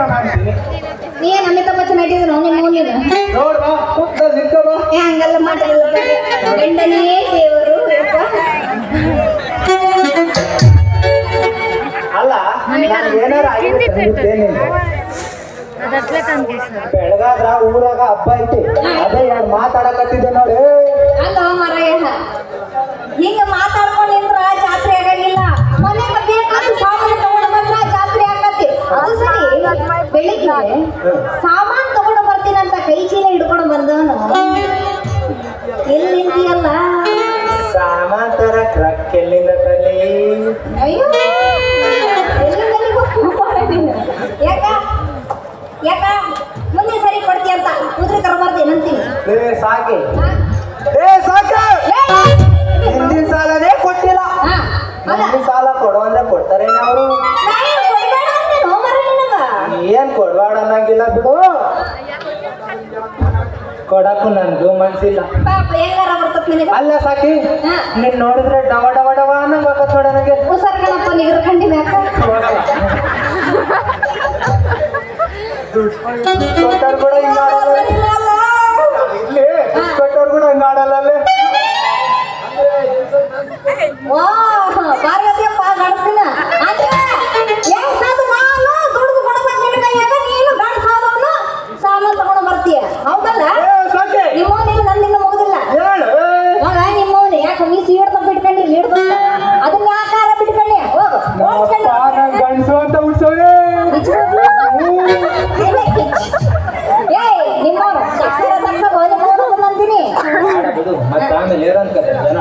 ನಾನು ಅಂತೀನಿ. ನೀ ಅಮಿತಾಬ್ ಬಚ್ಚನ್ ಆಗಿದ್ರು ನಿಮ್ಮ ಮುಂದಿನ ನೋಡ್ಬಾ ಕೂತ್ನಲ್ಲಿ ನಿಂತ್ಕೋ. ಹಂಗೆಲ್ಲ ಮಾತಾಡಲ್ಲ ಗಂಡನೇ ದೇವರು ಅಲ್ಲ ಏನಾರ ಬೆಳಗಾದ್ರ ಊರಾಗ ಹಬ್ಬ ಐತಿ ಅದೇ ಯಾರು ಮಾತಾಡಕತ್ತಿದ್ದೆ ನೋಡಿ. ಅಲ್ಲ ಮರಯ್ಯ ಹಿಂಗ ಮಾತಾಡ್ಕೊಂಡು ನಿಂತ್ರ ಜಾತ್ರೆ ಆಗಂಗಿಲ್ಲ. ಮನೆಗೆ ಬೇಕಾದ ಸಾಮಾನು ತಗೊಂಡು ಬಂದ್ರ ಜಾತ್ರೆ ಆಗತ್ತೆ. ಅದು ಸರಿ ಬೆಳಿಗ್ಗೆ ಸಾಮಾನು ತಗೊಂಡು ಬರ್ತೀನಂತ ಕೈ ಚೀಲ ಹಿಡ್ಕೊಂಡು ಬಂದವನು ಎಲ್ಲಿ ನಿಂತೀಯಲ್ಲ? ಸಾಮಾನ್ ತರಕ್ ರೊಕ್ಕ ಎಲ್ಲಿಂದ ತರಲಿ? ಅಯ್ಯೋ ಯಾಕ ಯಾಕ ಮುಂದೆ ಸರಿ ಕೊಡ್ತೀಯ ಅಂತ ಉದ್ರಿ ತರಬಾರ್ದೇನು ಅಂತೀನಿ. ಸಾಕಿ ಸಾಕ ಹಿಂದಿನ ಸಾಲನೇ ಕೊಟ್ಟಿಲ್ಲ. ಮುಂದಿನ ಸಾಲ ಕೊಡುವಂದ್ರೆ ಕೊಡ್ತಾರೆ ಅವರು. ಏನ್ ಕೊಡ್ಬೇಡ ಅನ್ನಂಗಿಲ್ಲ ಬಿಡು. ಕೊಡಕ್ಕೂ ನನ್ಗೂ ಮನ್ಸಿಲ್ಲ. ಅಲ್ಲ ಸಾಕಿ ನೀನ್ ನೋಡಿದ್ರೆ ಡವ ಡವ ಡವ ಅನ್ನಂಗ ನೋಡ ನನಗೆ. ಉಸರ್ಕನಪ್ಪ ನಿಗರ್ ಖಂಡಿ ಮ್ಯಾಕ ಕೊಟ್ಟವ್ರು ಕೂಡ ಹಿಂಗ ಆಡಲ್ಲ. ಇಲ್ಲಿ ಕೊಟ್ಟವ್ರು ಕೂಡ ಹಿಂಗ ಆಡಲ್ಲ. ಬಾರಿ ಅದ್ಯಪ್ಪ ಗಣಸ್ತಿನ ಹೆಂಗ್ ಸಾಧು ನಾನು ದುಡ್ದು ಕೊಡ್ಬೇಕು ನಿನ್ನ ಕೈಯಾಗ ನೀನು ಗಣಸಾದವನು ಸಾಮಾನು ತಗೊಂಡು ಬರ್ತೀಯ. ಹೌದಲ್ಲ? ನಿಮ್ಮವನಿಲ್ಲ ನಂದಿನ್ನ ಮುಗುದಿಲ್ಲ ಮಗ. ನಿಮ್ಮವನು ಯಾಕೆ ನೀ ಸೀಡ್ತ ಬಿಟ್ಕೊಂಡಿ ಹಿಡ್ದು ಅದನ್ನ ಆಕಾರ ಬಿಟ್ಕೊಂಡಿ ಹೋಗು ಗಂಡಸು ಅಂತ ಉಡ್ಸೋನೆ. ಏ ನಿಮ್ಮವನು ಸಕ್ಸರ ಸಕ್ಸ ಹೋಗಿ ಅಂತೀನಿ. ಮತ್ತೆ ಆಮೇಲೆ ಏನಂತ ಜನ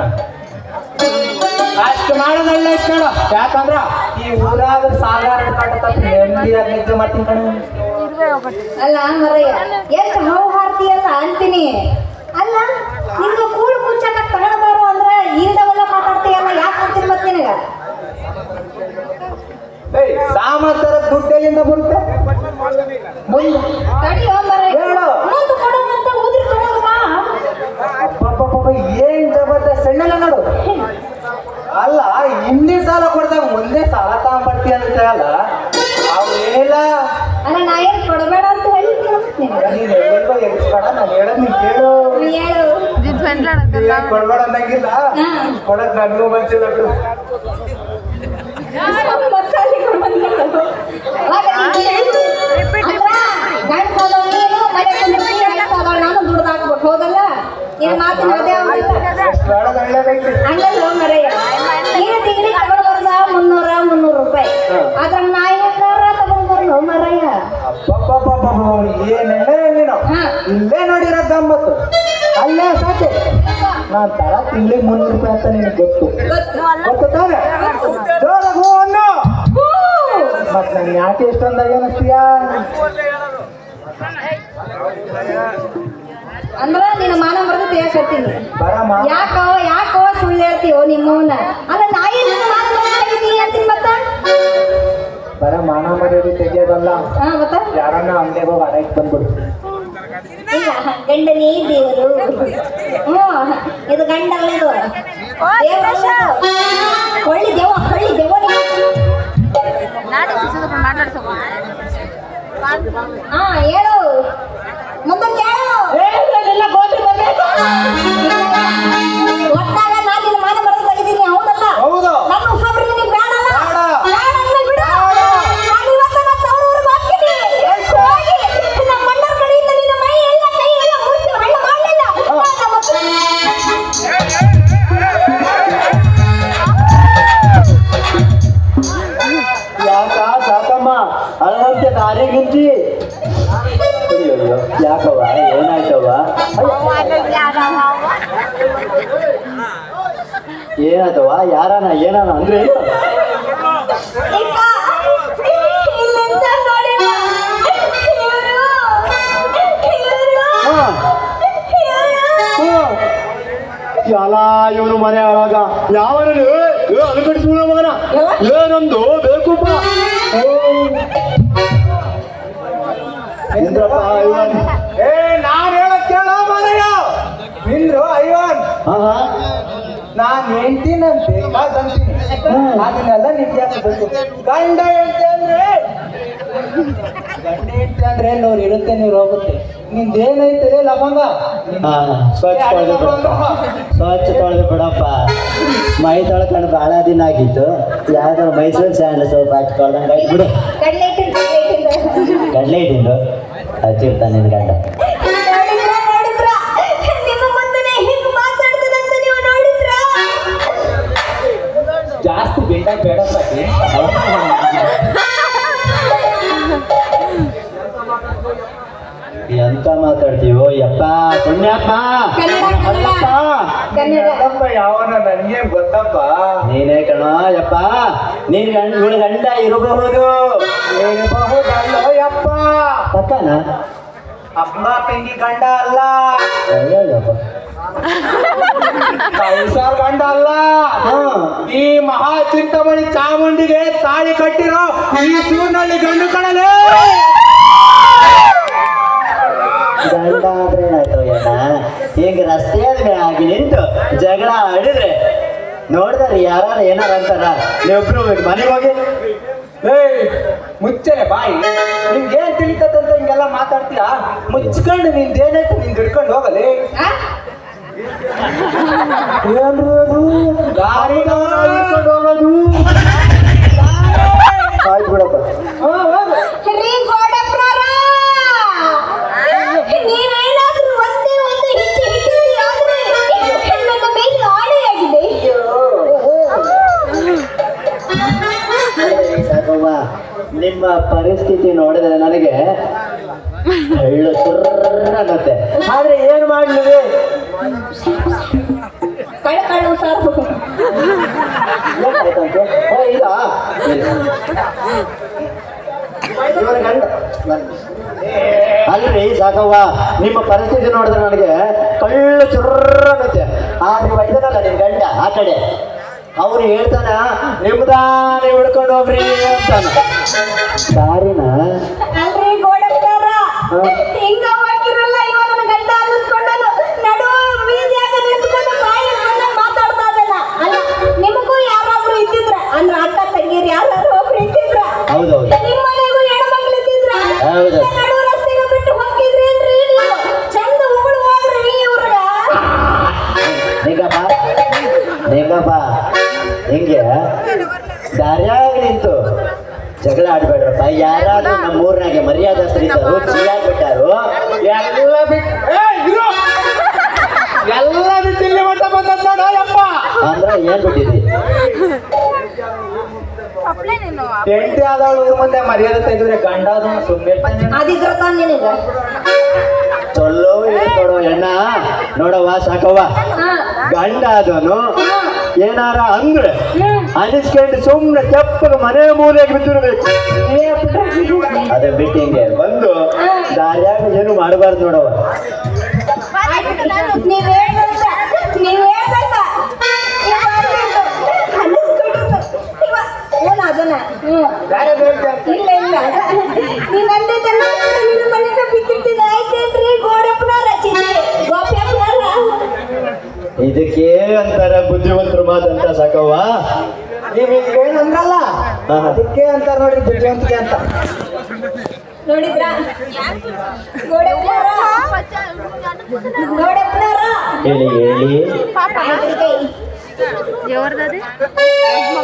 ಅಷ್ಟು ಮಾಡೋದಲ್ಲ ಇಟ್ಕೊಳ. ಯಾಕಂದ್ರ ಈ ಊರಾಗ ಸಾಲಾರ ನೆಮ್ಮದಿಯಾಗಿ ನಿದ್ದೆ ಮಾಡ್ತೀನಿ ಕಣ. ಅಲ್ಲ ಮರಯ್ಯ ಎಷ್ಟು ಹಾವು ಹಾರ್ತೀಯಲ್ಲ ಅಂತೀನಿ. ಅಲ್ಲ ನಿಂಗ ಕೂಳು ಕುಚ್ಚಕ ತಗೊಂಡ್ಬಾರು ಅಂದ್ರೆ ಇಲ್ದವೆಲ್ಲ ಮಾತಾಡ್ತೀಯಲ್ಲ ಯಾಕೆ ಅಂತೀನಿ ಮತ್ತೆ ನಿನಗ? ಸಾಮಾನ್ ತರ ದುಡ್ಡು ಎಲ್ಲಿಂದ ಬರುತ್ತೆ? ತಡಿಯೋ ಮರಯ್ಯ ಮುಂದೆ ಕೊಡೋದಂತ ಉದ್ರಿ ತಗೊಂಡ್ಬಾ. ಏನ್ ಜಬರ್ದಸ್ತ್ ಸಣ್ಣಲ್ಲ ನೋಡು. ಅಲ್ಲ ಹಿಂದಿನ ಸಾಲ ಕೊಡ್ದಾಗ ಮುಂದೆ ಸಾಲ ತಗೊಂಡ್ಬರ್ತೀಯ ಅಂತ ಅಲ್ಲ ಅವ್ರು ಏನಿಲ್ಲ. ಅಲ್ಲ ನಾ ಏನು ಕೊಡಬೇಡ ಅಂತ ಹೇಳ್ತೀನಿ. ನೀನ್ ಎಲ್ಲೋ ಎಬ್ಸ್ಬೇಡ, ನಾನು ಹೇಳೋದ್ ನೀನ್ ಕೇಳು. ಕೊಡ್ಬೇಡ ಅನ್ನಂಗಿಲ್ಲ. ಕೊಡಕ್ ನನ್ಗೂ ಮನ್ಸಿಲ್ಲ ಬಿಡು. ನಾನು ದುಡ್ದು ಹಾಕ್ಬೇಕು ಹೌದಲ್ಲ? ಏನ್ ಮಾತಿನ ಅದೇ ಹಂಗಲ್ಲ ಮರಯ್ಯ. ನೀನು ತಿಂಗಳಿಗೆ ತಗೊಂಡು ಬರ್ದ 300 ರೂಪಾಯಿ. ಅದ್ರಾಗ ನಾ ಏನಾರ ತಗೊಂಡು ಬರ್ಲು ಮರಯ್ಯ. ಏನೆಲ್ಲ ನೀನು ಇಲ್ಲೇ ನೋಡಿರೋ ಗಮ್ಮತ್ತು. ಅಲ್ಲೇ ಸಾಕು ನಾನ್ ತರ ತಿಂಗಳಿಗೆ 300 ರೂಪಾಯಿ ಅಂತ ನಿನಗೆ ಗೊತ್ತು ತಾನೆ? ಮತ್ ನನ್ ಯಾಕೆ ಇಷ್ಟೊಂದಾಗ ಏನಸ್ತೀಯ? ಅಂದ್ರ ನಿನ್ನ ಮಾನ ಬರ್ತೈತಿ ಹೇಳ್ತೀನಿ. ಬರಮ್ಮ ಯಾಕೋ ಸುಳ್ಳು ಹೇಳ್ತೀವೋ ನಿಮ್ಮವನ್ನ. ಅಲ್ಲ ನಾ ಏನು ಮಾನ ಬರ್ತೀನಿ ಅಂತೀನಿ ಮತ್ತ ಬರ ಮಾನ ಮರ್ಯಾದೆ ತೆಗಿಯೋದಲ್ಲ. ಮತ್ತ ಯಾರನ್ನ ಅಂಗಡಿಗೆ ಹೋಗಿ ಆರೈಕೆ ಬಂದ್ಬಿಡು. ಇಲ್ಲ ಗಂಡನೇ ದೇವರು. ಇದು ಗಂಡ ಅಲ್ಲ ಇದು ಕೊಳ್ಳಿ ದೇವ ಹೇಳು ಮುಂದಕ್ಕೆ ಹೇಳು. ಒಟ್ಟಾಗ ನಾನು ನಿನ್ನ ಮಾನ ಬರೋದು ತೆಗಿದ್ದೀನಿ ಹೌದಲ್ಲ? ಹೌದು. ನನ್ನ ಹೊಸಬ್ರು ನಿನಗೆ ಬೇಡಲ್ಲ? ಯಾಕ ಸಾಕಮ್ಮ ಅಲ್ಲಂತೆ ದಾರಿಗಿಂತಿ ಯಾಕವ್ವ ಏನಾಯ್ತವ್ವ? ಏನಾಯ್ತವ್ವ? ಯಾರನ ಏನಾನ ಅಂದ್ರೆ ಎಲ್ಲ ಇವನು ಮನೆ ಒಳಗ ಯಾವನ ಅನುಕರಿಸ್ಬಿಡ ಮಗನ ಏನೊಂದು ಬೇಕುಪ್ಪ. ಇಂದ್ರಪ್ಪ ಐವನ್ ನಾನ್ ಹೇಳಕ್ ಕೇಳ ಮನೆಯ ಇಂದ್ರು ಐವನ್ ನಾನ್ ಹೆಂಡ್ತಿ ನನ್ ಬೇಕಾದಂತೀನಿ ಅದನ್ನೆಲ್ಲ ನಿಜ ಗಂಡ ಹೆಂಡ್ತಿ ಅಂದ್ರೆ ಅಂದ್ರೆ ಅವ್ರು ಇರುತ್ತೆ ನೀರು ಹೋಗುತ್ತೆ ನಿಂದೇನೈತೆ ಲವಂಗ ಹಾ ಸ್ವಚ್ಛ ತೊಳೆದು ಬಿಡಪ್ಪ ಸ್ವಚ್ಛ ತೊಳೆದು ಬಿಡಪ್ಪ ಮೈ ತೊಳ್ಕೊಂಡು ಭಾಳ ದಿನ ಆಗಿತ್ತು ಯಾವ್ದಾದ್ರು ಮೈಸೂರು ಸ್ಯಾಂಡಲ್ ಸೋಪ್ ಹಾಕಿ ತೊಳ್ದಂಗೆ ಆಯ್ತು ಬಿಡು ಕಡ್ಲೆ ಹಿಟ್ಟಿನ ಕಡಲೆ ಹಿಟ್ಟಿಂದು ಹಚ್ಚಿರ್ತಾನೆ ನಿನ್ ಗಂಡ ನೋಡಿದ್ರ ನಿಮ್ಮ ಮುಂದೆ ಹಿಂಗ್ ಮಾತಾಡ್ತದಂತ ನೀವು ನೋಡಿದ್ರ ಜಾಸ್ತಿ ಬೇಡ ಬೇಡ ಸಾಕಿ ಎಂತ ಮಾತಾಡ್ತೀವೋ ಯಪ್ಪ ಪುಣ್ಯಪ್ಪ ಅಲ್ಲಪ್ಪ ಕನ್ನಡ ಯಾವನ ನನಗೆ ಗೊತ್ತಪ್ಪ ನೀನೇ ಕಣ ಯಪ್ಪ ನೀನ್ ಇವಳ ಗಂಡ ಇರಬಹುದು ಇರಬಹುದಲ್ಲ ಯಪ್ಪ ಪಕ್ಕನ ಅಪ್ಪ ತಂಗಿ ಗಂಡ ಅಲ್ಲ ಅಯ್ಯಪ್ಪ ಕೈಸಾರ್ ಗಂಡ ಅಲ್ಲ ಈ ಮಹಾ ಚಿಂತಾಮಣಿ ಚಾಮುಂಡಿಗೆ ತಾಳಿ ಕಟ್ಟಿರೋ ಈ ಸೂರ್ನಲ್ಲಿ ಗಂಡು ಕಣಲೆ ಗಂಡ ಆದ್ರೆ ಏನಾಯ್ತು ಅಣ್ಣ ಈಗ ರಸ್ತೆ ಆಗಿ ನಿಂತು ಜಗಳ ಆಡಿದ್ರೆ ನೋಡಿದ್ರೆ ಯಾರು ಏನಾರ ಅಂತಾರ ನೀವೊಬ್ರು ಮನೆಗೆ ಹೋಗಿ ಏಯ್ ಮುಚ್ಚನೆ ಬಾಯಿ ನಿಂಗೇನ್ ತಿಳಿತದಂತ ಹಿಂಗೆಲ್ಲ ಮಾತಾಡ್ತೀಯಾ ಮುಚ್ಕೊಂಡು ನಿಂದೇನೈತೆ ನಿಂದು ಹಿಡ್ಕೊಂಡು ಹೋಗಲಿ ಏನ್ರಿ ಅದು ಗಾಡಿನವರ ಹಿಡ್ಕೊಂಡು ಹೋಗೋದು ಆಯ್ತು ಬಿಡಪ್ಪ ರೀ ಗೋಡಪ್ಪನವರ ನೀವೇನಾದ್ರೂ ಒಂದೇ ಒಂದು ಹೆಚ್ಚು ಹೆಚ್ಚಿಗೆ ಆದ್ರೆ ನನ್ನ ಮೇಲೆ ಆಣೆಯಾಗಿದೆ ಸಾಕವ್ವ ನಿಮ್ಮ ಪರಿಸ್ಥಿತಿ ನೋಡಿದ್ರೆ ನನಗೆ ಹಳ್ಳು ಅನ್ನತ್ತೆ ಆದ್ರೆ ಏನ್ ಮಾಡ್ಲಿ ಕಳ್ಳು ಸಾಕು ಏನಾಯ್ತಂತೆ ಓ ಇಲ್ಲ ಇವರ ಗಂಡ ಅಲ್ರಿ ಸಾಕವ್ವ ನಿಮ್ಮ ಪರಿಸ್ಥಿತಿ ನೋಡಿದ್ರೆ ನನಗೆ ಕಳ್ಳು ಅನ್ನತ್ತೆ ಆದ್ರೆ ವೈದ್ಯನಲ್ಲ ನಿನ್ ಗಂಡ ಆ ಕಡೆ ಅವ್ರು ಹೇಳ್ತಾನ ನಿಮ್ದಾನೆ ಹಿಡ್ಕೊಂಡು ಹೋಗ್ರಿ ಅಂತಾನ ದಾರಿನ ಅಲ್ರಿ ಗೋಡಪ್ಪನವರ ಹಿಂಗ ಮಾಡ್ತಿರಲ್ಲ ಇವ ನನ್ನ ಗಂಡ ಅನ್ನಿಸ್ಕೊಂಡನು ನಡು ಬೀದಿಯಾಗ ನಿಂತ್ಕೊಂಡು ಬಾಯಿ ಬಂದ ಮಾತಾಡ್ತಾ ಇದ್ದಾನ ಅಲ್ಲ ನಿಮಗೂ ಯಾರಾದ್ರೂ ಇದ್ದಿದ್ರ ಅಂದ್ರೆ ಅಕ್ಕ ತಂಗಿಯರು ಯಾರಾದ್ರೂ ಒಬ್ರು ಇದ್ದಿದ್ರ ಹೌದೌದು ನಿಮ್ಮ ಮನೆಗೂ ಹೆಣ್ಮಕ್ಳು ಇದ್ದಿದ್ರ ಹೌದು. ನಡು ರಸ್ತೆಗೆ ಬಿಟ್ಟು ಹೋಗಿದ್ರೇನ್ರಿ ನೀವು ಚಂದ ಉಗುಳುವಾಗ್ರಿ ಇವ್ರಗ ನಿಂಗಪ್ಪ ಹಿಂಗೆ ದಾರ್ಯಾಗ ನಿಂತು ಜಗಳ ಆಡ್ಬೇಡ್ರಪ್ಪ ಯಾರಾದ್ರೂ ನಮ್ಮ ಊರ್ನಾಗೆ ಮರ್ಯಾದಸ್ಥರಿದ್ದರು ಚಿಯಾಗ್ಬಿಟ್ಟಾರು ಎಲ್ಲ ಬಿಟ್ಟು ಇಲ್ಲಿ ಮಟ್ಟ ಬಂದ ಯಪ್ಪ ಅಂದ್ರೆ ಏನ್ ಬಿಟ್ಟಿದ್ರಿ ಹೆಂಡತಿ ಆದವಳು ಮುಂದೆ ಮರ್ಯಾದೆ ತೆಗೆದ್ರೆ ಗಂಡ ಸುಮ್ಮನೆ ಅದಿದ್ರ ತಾನ್ ನಿನಗ ಚೊಲ್ಲೋ ಹೇಳ್ಕೊಡೋ ಎಣ್ಣ ನೋಡವ್ವ ಸಾಕವ್ವ ಗಂಡ ಅದನು ಏನಾರ ಅಂದ್ರೆ ಅನಿಸ್ಕೊಂಡು ಸುಮ್ಮನೆ ತೆಪ್ಪಗೆ ಮನೆ ಮೂಲೆಗೆ ಬಿದ್ದಿರ್ಬೇಕು ಅದೇ ಬಿಟ್ಟು ಹಿಂಗೆ ಬಂದು ದಾರ್ಯಾಗ ಏನು ಮಾಡಬಾರ್ದು ನೋಡವ್ವ ನೀವ್ ಹೇಳ್ದಂಗ ಅದನ್ನ ಇಲ್ಲ ಇಲ್ಲ ನೀನ್ ಅಂದಿದ್ದೆಲ್ಲ ನಿನ್ನ ಮನೆಗೆ ಬಿದ್ದಿರ್ತಿದ್ದ ಆಯ್ತೇನ್ರಿ ಗೋಡಪ್ಪನವ್ರ ಗೋಪ್ಯಪ್ಪನವ್ರ ಇದಕ್ಕೆ ಅಂತಾರ ಬುದ್ಧಿವಂತರು ಮಾತಂತ ಸಾಕವ್ವ ನೀವ್ ಏನಂದ್ರಲ್ಲ ಅದಕ್ಕೆ ಅಂತಾರ ನೋಡ್ರಿ ಬುದ್ಧಿವಂತಿಕೆ ಅಂತ ನೋಡಿದ್ರ ಗೋಡಪ್ಪನವ್ರ ಹೇಳಿ ಹೇಳಿ ఎవరిది ಅಯ್ಯೋ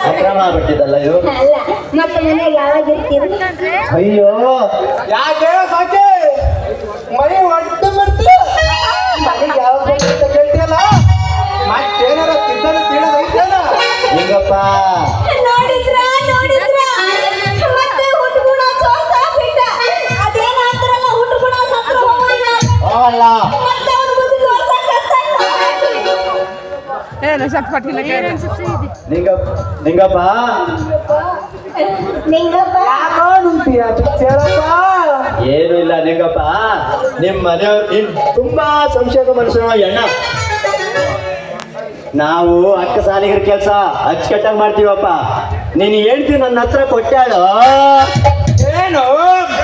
ಅಕ್ರಮ ಆಗ್ಬಿಟ್ಟಿದ್ದಲ್ಲ ಇವು ಅಲ್ಲ ಮತ್ತೆ ಮನೆಗೆ ಯಾವಾಗ ಇರ್ತೀರಿ ಅಯ್ಯೋ ಯಾಕೆ ಸಾಕೆ ಮೈ ಒಟ್ಟು ಬರ್ತಿ ಮನೆಗೆ ಯಾವ ಕೇಳ್ತಿಯಲ್ಲ ಮತ್ತೇನಾರ ತಿನ್ನಲು ತಿಳಿದೈತೇನ ಹಿಂಗಪ್ಪ ನೋಡಿದ್ರ ಮತ್ತೆ ಹುಟ್ಟುಗುಣ ಸೋಸ ಬಿಟ್ಟ ಅದೇನಂತಾರಲ್ಲ ಹುಟ್ಟುಗುಣ ಸತ್ರ ಹೋಗಿಲ್ಲ ಅಲ್ಲ ಮತ್ತೆ ಅವ್ನ ಮುಂದೆ ಏನು ಸ್ವಲ್ಪ ಪಟ್ಟಿನ ನಿಂಗಪ್ಪ ನಿಂಗಪ್ಪ ಯಾಕೋ ನಿಂತೀಯ ಹೇಳಪ್ಪ ಏನು ಇಲ್ಲ ನಿಂಗಪ್ಪ ನಿಮ್ಮ ಮನೆಯವ್ರು ತುಂಬಾ ಸಂಶಯದ ಮನುಷ್ಯನ ಎಣ್ಣ ನಾವು ಅಕ್ಕ ಸಾಲಿಗರ ಕೆಲಸ ಅಚ್ಚುಕಟ್ಟಾಗಿ ಮಾಡ್ತೀವಪ್ಪ ನೀನು ಹೇಳ್ತಿ ನನ್ನ ಹತ್ರ ಕೊಟ್ಟಾಳು ಏನು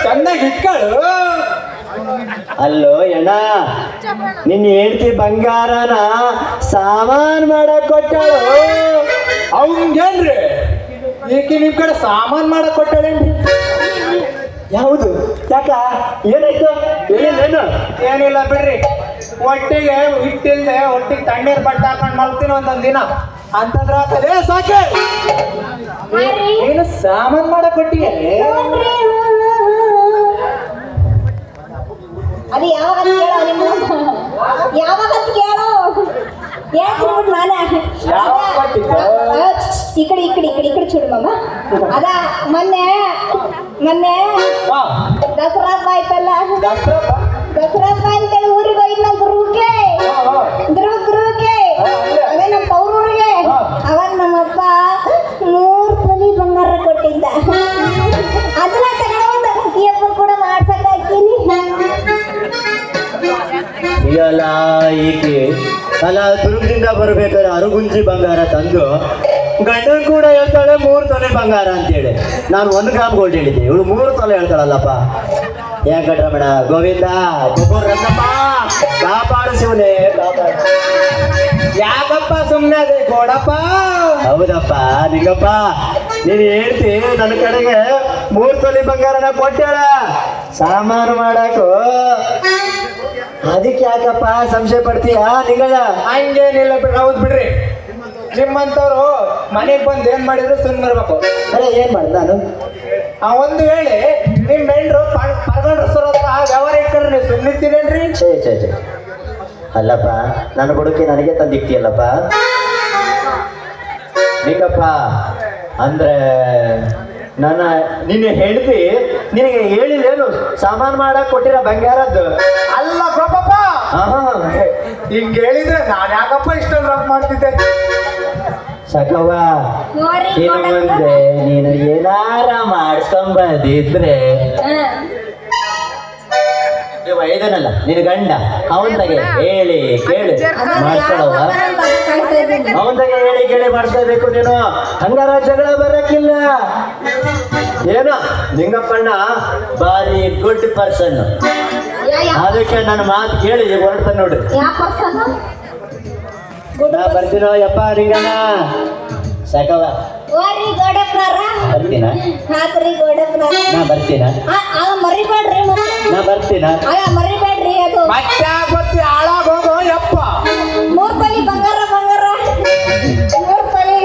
ಚೆನ್ನಾಗಿ ಇಟ್ಕೊಳ್ಳು ಅಲ್ಲೋ ಎಣ್ಣ ನಿನ್ನ ಹೇಳ್ತಿ ಬಂಗಾರನ ಸಾಮಾನ್ ಮಾಡಕ್ ಕೊಟ್ಟಾಳು ಅವಂಗೇನ್ರಿ ಈಕಿ ನಿಮ್ ಕಡೆ ಸಾಮಾನ್ ಮಾಡಕ್ ಕೊಟ್ಟಾಳೇನ್ರಿ? ಯಾವುದು ಯಾಕ ಏನಾಯ್ತು ಹೇಳಿಲ್ಲೇನು? ಏನಿಲ್ಲ ಬಿಡ್ರಿ, ಒಟ್ಟಿಗೆ ಹಿಟ್ಟಿಲ್ದೆ ಒಟ್ಟಿಗೆ ತಣ್ಣೀರ್ ಬಟ್ಟೆ ಹಾಕೊಂಡ್ ಮಲ್ತೀನಿ ಒಂದೊಂದ್ ದಿನ ಅಂತಂದ್ರ ಆತಲೇ ಸಾಕೆ. ಏನು ಸಾಮಾನ್ ಮಾಡಕ್ ಕೊಟ್ಟಿಗೆ? ಅದು ಯಾವಾಗ ಕೇಳೋ ನಿಮ್ಮ ಯಾವಾಗ ಕೇಳೋ ಹೇಳ್ತೀನಿ ನಾನ ಯಾವಾಗ ಕೊಟ್ಟಿದ್ದ? ಈ ಕಡೆ ಚೂಡು ಮಾಮ. ಅದ ಮೊನ್ನೆ ಹಾ, ದಸರಾ ಹಬ್ಬ ಆಯ್ತಲ್ಲ, ದಸರಾ ದಸರಾ ಹಬ್ಬ ಅಂತೇಳಿ ಊರಿಗೆ ಹೋಗಿದ್ನ ದುರ್ಗಕ್ಕೆ ಅದೇ ನಮ್ಮ ಪೌರೂರಿಗೆ. ಅವಾಗ ನಮ್ಮಪ್ಪ 3 ತೊಲಿ ಬಂಗಾರ ಕೊಟ್ಟಿದ್ದ. ಅದನ್ನ ತಗೊಂಡು ಈ ಹಬ್ಬ ಕೂಡ ಮಾಡ್ಸಕ್ ಹಾಕೀನಿ. ಈಗಲ್ಲ ಈಕೆ ಅಲ್ಲ ದುರ್ಗದಿಂದ ಬರ್ಬೇಕಾದ್ರೆ ಅರುಗುಂಜಿ ಬಂಗಾರ ತಂದು ಗಂಡನ್ ಕೂಡ ಹೇಳ್ತಾಳೆ 3 ತೊಲೆ ಬಂಗಾರ ಅಂತೇಳಿ. ನಾನು 1 ಗ್ರಾಮ್ ಗೋಲ್ಡ್ ಹೇಳಿದ್ದೆ, ಇವಳು 3 ತೊಲೆ ಹೇಳ್ತಾಳಲ್ಲಪ್ಪ. ಯಾಕಟ್ರಮಣ ಗೋವಿಂದ ರಂಗಪ್ಪ ಕಾಪಾಡಿಸಿವನೇ ಯಾಕಪ್ಪ ಸುಮ್ಮನೆ ಅದೇ ಗೋಡಪ್ಪ? ಹೌದಪ್ಪ ನಿಂಗಪ್ಪ, ನೀನು ಹೇಳ್ತಿ ನನ್ನ ಕಡೆಗೆ 3 ತೊಲೆ ಬಂಗಾರನ ಕೊಟ್ಟಾಳ ಸಾಮಾನು ಮಾಡಾಕು. ಅದಕ್ಕೆ ಯಾಕಪ್ಪ ಸಂಶಯ ಪಡ್ತೀಯ ನಿಂಗಳ? ಹಂಗೇನಿಲ್ಲ ಬಿಡ್ರಿ. ಹೌದ್ ಬಿಡ್ರಿ, ನಿಮ್ಮಂತವ್ರು ಮನೆಗ್ ಬಂದು ಏನ್ ಮಾಡಿದ್ರು ಸುಮ್ಮನಿರ್ಬೇಕು. ಅರೆ ಏನ್ ಮಾಡ್ದ ನಾನು? ಒಂದು ವೇಳೆ ನಿಮ್ ಹೆಂಡ್ರು ಪರ್ಗೊಂಡ್ರ ಸುರತ್ತ ವ್ಯವಹಾರ ಇಟ್ಟರೆ ನೀವು ಸುಮ್ಮನಿರ್ತೀರೇನ್ರಿ? ಛೇ ಅಲ್ಲಪ್ಪ, ನನ್ನ ಹುಡುಕಿ ನನಗೆ ತಂದಿಕ್ತಿಯಲ್ಲಪ್ಪ ನಿಂಗಪ್ಪ. ಅಂದ್ರೆ ನನ್ನ ನಿನ್ನೆ ಹೇಳ್ತಿ ನಿನಗೆ ಹೇಳಿಲ್ಲೇನು ಸಾಮಾನು ಮಾಡಕ್ ಕೊಟ್ಟಿರೋ ಬಂಗಾರದ್ದು? ಅಲ್ಲ ಗೋಪಪ್ಪ, ಹಿಂಗ್ ಹೇಳಿದ್ರೆ ನಾನ್ ಯಾಕಪ್ಪ ಇಷ್ಟೊಂದು ರಫ್ ಮಾಡ್ತಿದ್ದೆ? ಸಕವ್ವ, ಇನ್ನು ಮುಂದೆ ನೀನು ಏನಾರ ಮಾಡಿಸ್ಕೊಂಬದಿದ್ರೆ ನೀವು ಐದನಲ್ಲ ನಿನ್ನ ಗಂಡ ಅವನ್ದಾಗೆ ಹೇಳಿ ಕೇಳಿ ಮಾಡಿಸ್ಕೊಳವ. ಅವನ್ದಾಗೆ ಹೇಳಿ ಕೇಳಿ ಮಾಡಿಸ್ಕೋಬೇಕು ನೀನು. ಹಂಗಾರ ಜಗಳ ಬರಕ್ಕಿಲ್ಲ. ಏನೋ ನಿಂಗಪ್ಪಣ್ಣ ಬಾರಿ ಗುಡ್ ಪರ್ಸನ್, ಅದಕ್ಕೆ ನನ್ನ ಮಾತು ಕೇಳಿ ಹೊರಡ್ತಾನೆ ನೋಡಿ. ನಾ ಬರ್ತೀನೋ ಯಪ್ಪ ನಿಂಗಣ್ಣ. ಸಾಕವ ಬರ್ತೀನ? ನಾ ಬರ್ತೀನ? ಮರಿಬೇಡ್ರಿ ನಾ ಬರ್ತೀನ? ಮರಿಬೇಡ್ರಿ. ಅದು ಮತ್ತೆ ಗೊತ್ತಿ ಹಾಳಾಗೋಗೋ ಯಪ್ಪ. 3 ತೊಲಿ ಬಂಗಾರ 3 ತೊಲಿ.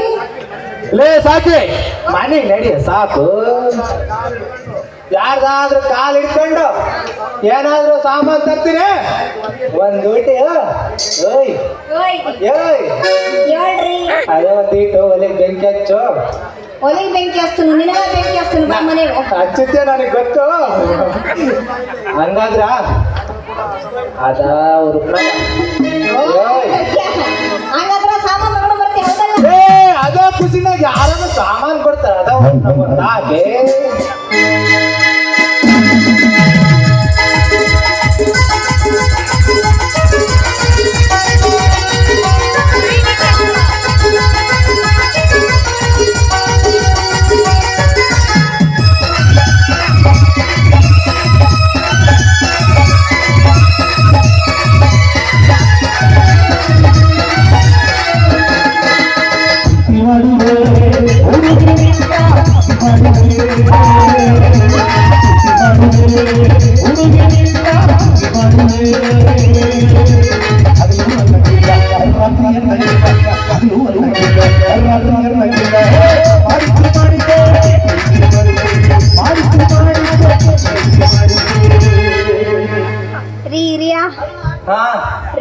ಲೇ ಸಾಕಿ ಮನೆಗೆ ನಡಿ ಸಾಕು. ಯಾರ್ದಾದ್ರೂ ಕಾಲು ಹಿಡ್ಕೊಂಡು ಏನಾದ್ರೂ ಸಾಮಾನು ತರ್ತೀನಿ ಒಂದ್ ಊಟಿ. ಓಯ್ ಓಯ್ ಏಯ್ ಹೇಳ್ರಿ, ಅದೇ ಒಂದ್ ಈಟು ಒಲೆಗೆ ಬೆಂಕಿ ಹಚ್ಚು. ಒಲೆಗೆ ಬೆಂಕಿ ಹಚ್ತನು, ನಿನಗ ಬೆಂಕಿ ಹಚ್ತನು ಬಾ ಮನೆಗೆ. ಹಚ್ಚುತ್ತೆ ನನಗೆ ಗೊತ್ತು. ಹಂಗಾದ್ರ ಅದ ಅವ್ರ ಹಂಗಾದ್ರ ಸಾಮಾನು ತಗೊಂಡು ಬರ್ತೀವಿ ಹೌದಲ್ಲ? ಅದ ಖುಷಿನಾಗ ಯಾರನ್ನು ಸಾಮಾನು ಕೊಡ್ತಾರ ಅದ ಹಾಗೆ.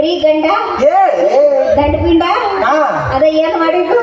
ರೀ ಗಂಡ ದಂಡಪಿಂಡ ಅದ ಏನ್ ಮಾಡಿದ್ರು?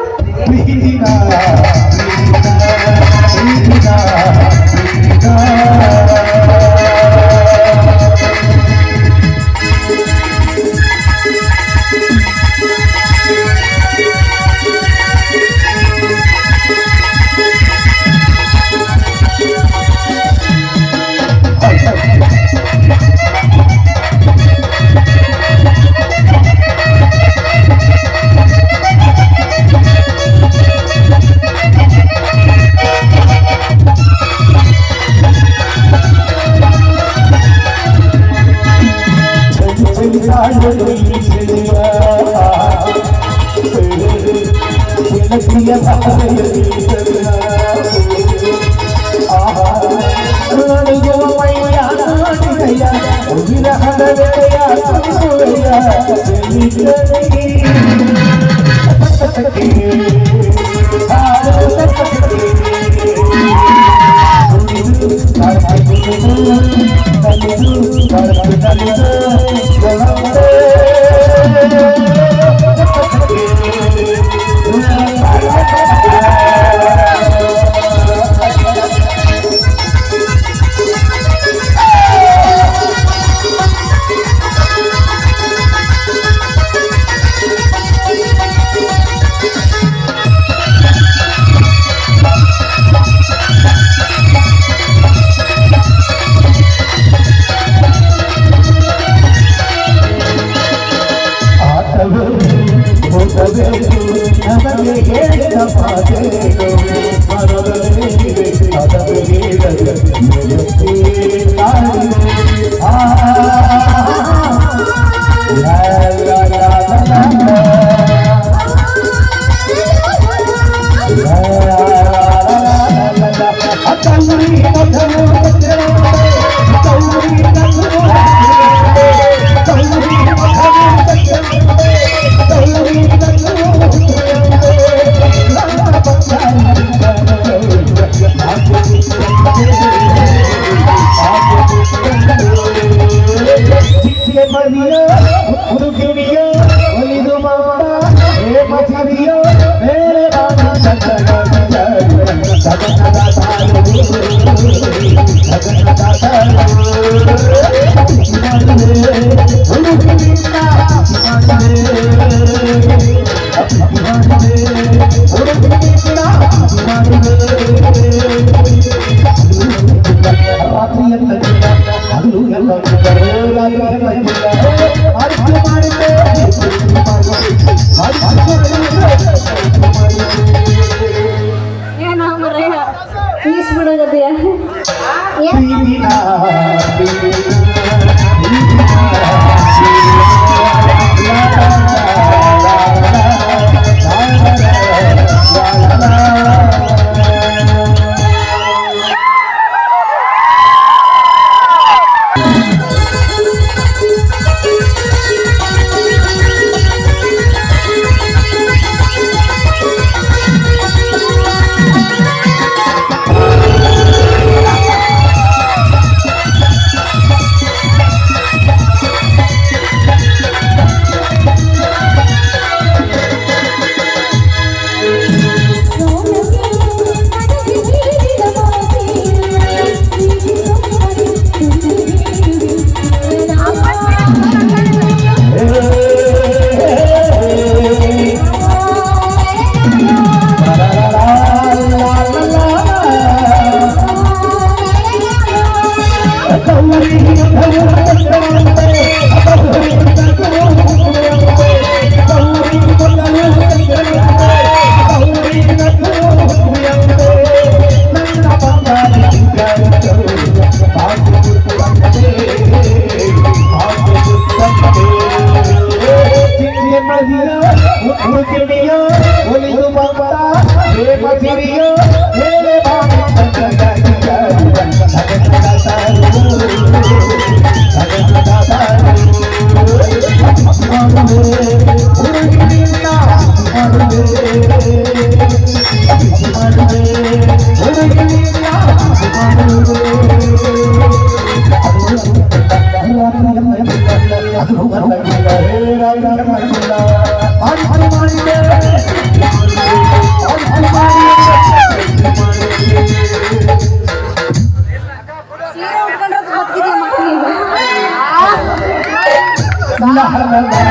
ಏನೋ ಮರೆ ಪೀಸ್ ಬಿಡೋಗದೆಯ La la la